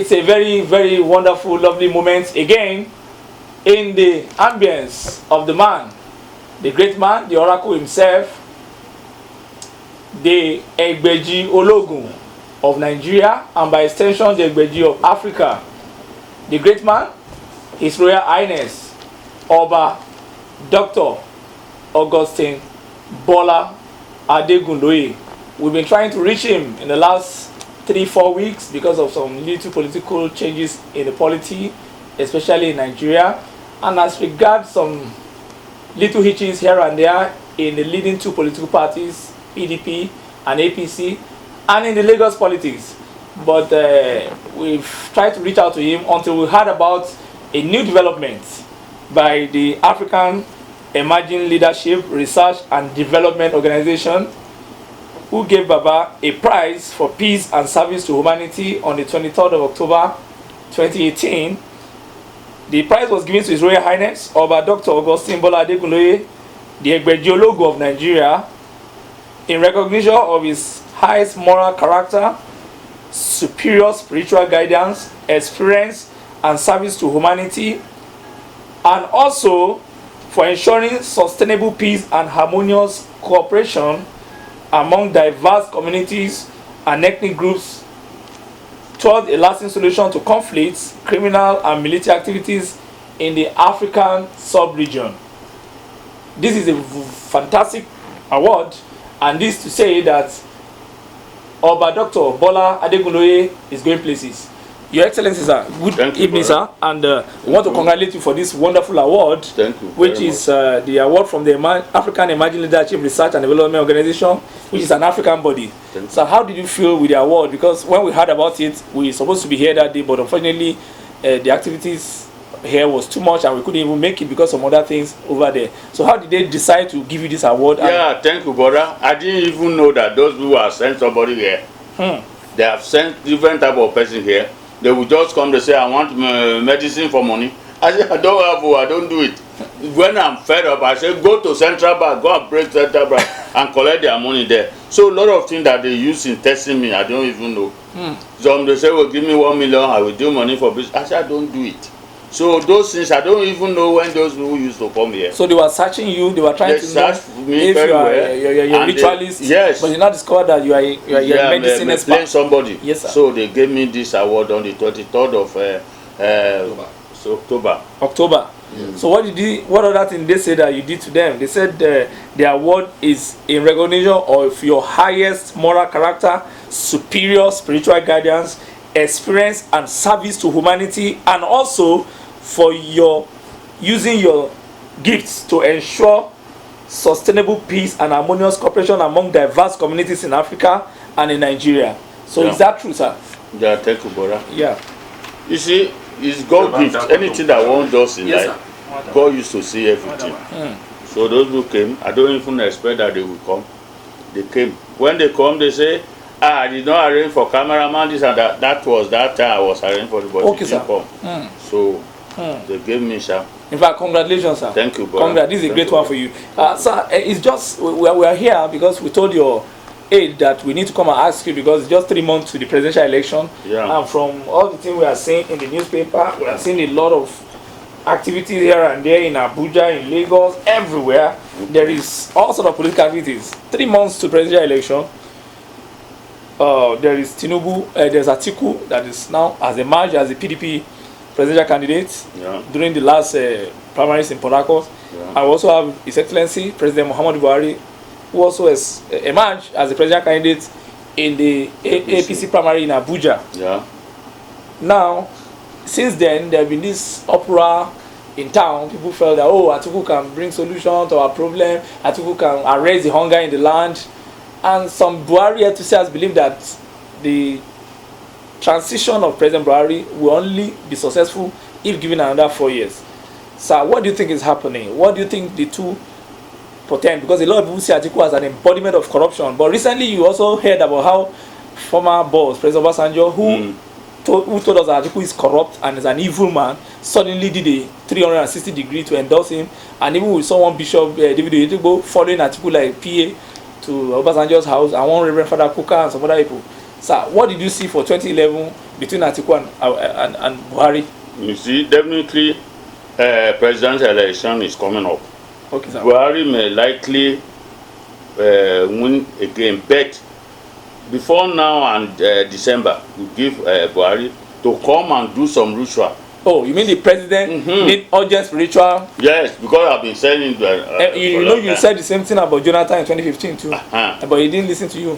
it's a very, very wonderful, lovely moment again in the ambience of the man, the great man, the oracle himself, the Egbeji Ologun of Nigeria, and by extension the Egbeji of Africa. The great man, His Royal Highness Oba Dr. Augustine Bola Adegunloye. We've been trying to reach him in the last 3-4 weeks because of some little political changes in the polity, especially in Nigeria, and as regards some little hitches here and there in the leading two political parties, PDP and APC, and in the Lagos politics. But we've tried to reach out to him until we heard about a new development by the African Emerging Leadership Research and Development Organization, who gave Baba a prize for peace and service to humanity on the 23rd of October 2018. The prize was given to His Royal Highness Oba Dr. Augustine Bola Adegunloye, the Egbeji Ologun of Nigeria, in recognition of his highest moral character, superior spiritual guidance, experience, and service to humanity, and also for ensuring sustainable peace and harmonious cooperation among diverse communities and ethnic groups toward a lasting solution to conflicts, criminal and military activities in the African sub-region. This is a fantastic award, and this to say that Oba Dr. Bola Adegunloye is going places. Your Excellency, sir, good evening, sir, and we want to congratulate you for this wonderful award, which is the award from the African Emerging Leadership Research and Development Organization, which is an African body. So how did you feel with the award? Because when we heard about it, we were supposed to be here that day, but unfortunately the activities here was too much and we couldn't even make it because of other things over there. So how did they decide to give you this award? Yeah, thank you, brother. I didn't even know that those people have sent somebody here. They have sent different type of person here. They will just come, they say, I want medicine for money. I say, I don't have, I don't do it. When I'm fed up, I say, go to Central Bank, go and break Central Bank and collect their money there. So a lot of things that they use in testing me, I don't even know. Some they say, well, give me 1 million, I will do money for business. I say, I don't do it. So those things, I don't even know when those people used to come here. So they were searching you, they were trying to know me if you're a ritualist. Yes. But you now discovered that you are a medicine expert. Somebody. Yes, sir. So they gave me this award on the 23rd of October. So what other thing they said that you did to them? They said the award is in recognition of your highest moral character, superior spiritual guidance, experience and service to humanity, and also for your using your gifts to ensure sustainable peace and harmonious cooperation among diverse communities in Africa and in Nigeria. So is that true, sir? Yeah, thank you, brother. Yeah. You see, it's God gift. Anything that one does in life, God used to see everything. So those who came, I don't even expect that they will come. They came. When they come, they say, I did not arrange for cameraman, this and that. That was that time I was arranging for the body. Okay, sir. Come. So they gave me, sir. In fact, congratulations, sir. Thank you, brother. Congrats. This is a great one for you. Sir, it's just, we are here because we told your aide that we need to come and ask you because it's just 3 months to the presidential election. Yeah. And from all the things we are seeing in the newspaper, we are seeing a lot of activities here and there in Abuja, in Lagos, everywhere. There is all sort of political activities. 3 months to presidential election. There is Tinubu, there's Atiku that is now as emerged as the PDP presidential candidate during the last primaries in Port Harcourt. I also have His Excellency President Muhammadu Buhari, who also has emerged as the presidential candidate in the APC primary in Abuja. Now, since then, there have been this uproar in town. People felt that, oh, Atiku can bring solution to our problem, Atiku can arrest the hunger in the land. And some Buhari enthusiasts believe that the transition of President Buhari will only be successful if given another 4 years. Sir, what do you think is happening? What do you think the two portend? Because a lot of people see Atiku as an embodiment of corruption. But recently you also heard about how former boss, President Obasanjo, who told us that Atiku is corrupt and is an evil man, suddenly did a 360-degree to endorse him. And even we saw one Bishop, David Oyedigbo, following Atiku like PA to Obasanjo's house, and one Reverend Father Kuka and some other people. Sir, what did you see for 2011 between Atiku and Buhari? You see, definitely, presidential election is coming up. Okay, sir. Buhari may likely win again, but before now and December, we give Buhari to come and do some ritual. Oh, you mean the president need urgent spiritual? Yes, because I've been saying that. You said the same thing about Jonathan in 2015 too, but he didn't listen to you.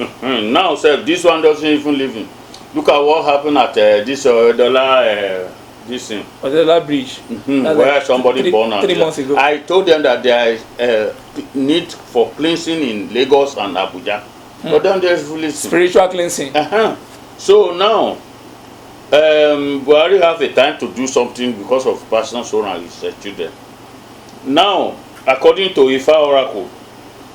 Now, sir, this one doesn't even live in. Look at what happened at this dollar. This thing. Odedola Bridge. Where like somebody born out 3 months ago. I told them that there is need for cleansing in Lagos and Abuja. But then there's really spiritual cleansing. So now, Buhari have a time to do something because of personal sorrow and his children. Now, according to Ifa Oracle,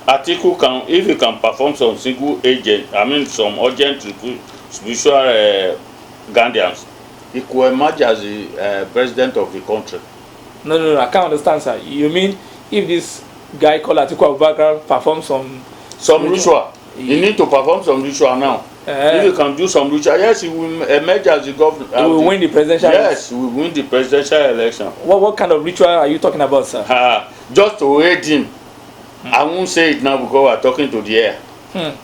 Atiku can, if he can perform some single agent, some urgent spiritual guardians, he could emerge as the president of the country. No, I can't understand, sir. You mean if this guy called Atiku Abubakar perform some ritual? He need to perform some ritual now. If he can do some ritual, yes, he will emerge as the governor. He will win the presidential. Yes, he will win the presidential election. What kind of ritual are you talking about, sir? Just to aid him. I won't say it now because we're talking to the air.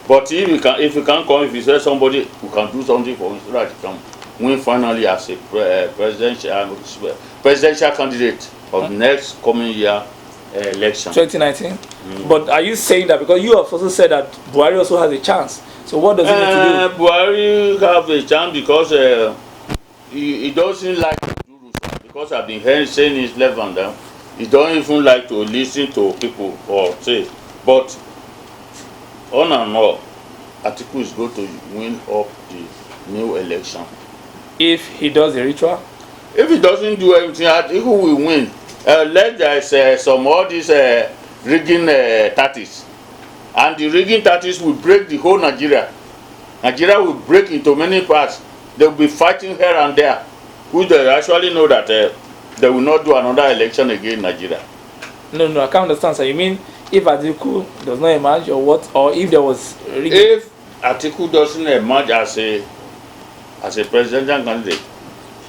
But if he can come, if he says somebody who can do something for him, so that he can win finally as a presidential candidate of next coming year election. 2019. But are you saying that because you have also said that Buhari also has a chance? So what does he need to do? Buhari have a chance because he doesn't like to do ritual. Because I've been saying his left and down. He don't even like to listen to people or say. But on and all, Atiku is going to win up the new election. If he does the ritual? If he doesn't do anything, Atiku will win. There's some all these rigging tactics. And the rigging tactics will break the whole Nigeria. Nigeria will break into many parts. They will be fighting here and there. Who they actually know that they will not do another election again in Nigeria. No, I can't understand, sir. You mean if Atiku does not emerge or what? Or if there was rigging? If Atiku doesn't emerge as a presidential candidate,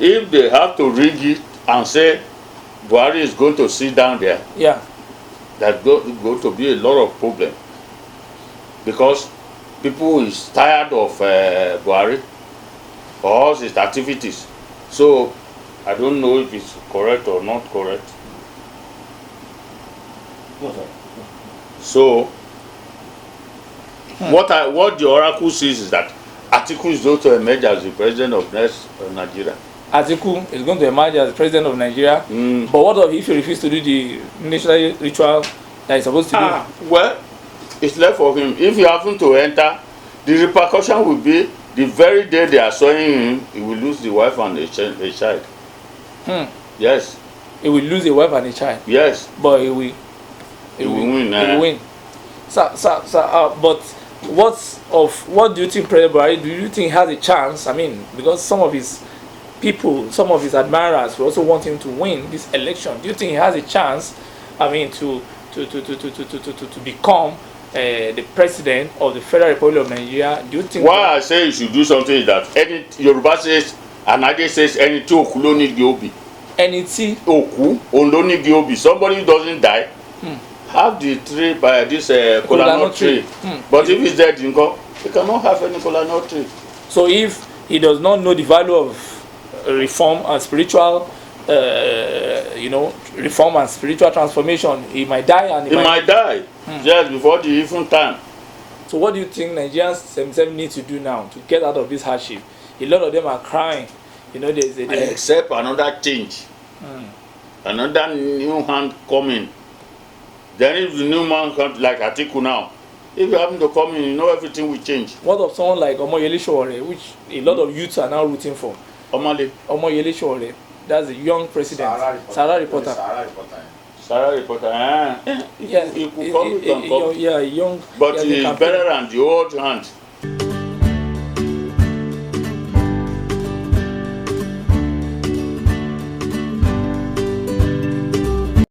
if they have to rig it and say Buhari is going to sit down there, that's going to be a lot of problem. Because people is tired of Buhari or all his activities. So I don't know if it's correct or not correct. So what the oracle says is that Atiku is going to emerge as the president of next Nigeria. Atiku is going to emerge as the president of Nigeria. But what if he refuses to do the national ritual that he's supposed to do? Well, it's left for him. If he happens to enter, the repercussion will be the very day they are sawing him, he will lose the wife and a child. Yes. He will lose a wife and a child. Yes. But he will win. He will win. Sir, but what do you think President Buhari, do you think he has a chance? Because some of his people, some of his admirers will also want him to win this election. Do you think he has a chance, to become the president of the Federal Republic of Nigeria? Do you think? Why I say you should do something is that any Yoruba says and Ade says any tí òkú ló ní igi obì. Any tí òkú òun ló ní igi obì. Somebody who doesn't die have the tree by this kola nut tree. But if he's dead, he cannot have any kola nut tree. So if he does not know the value of reform and spiritual reform and spiritual transformation, he might die and he might die just before the even time. So what do you think Nigerians need to do now to get out of this hardship? A lot of them are crying. Except another change. Another new hand coming. Then if the new man comes like Atiku now, if you happen to come in, everything will change. What of someone like Omoyele Sowore, which a lot of youths are now rooting for? Omoyele Sowore, that's a young president. Sahara reporter. Yeah, he could come, Yeah, young. But he's better than the old hand.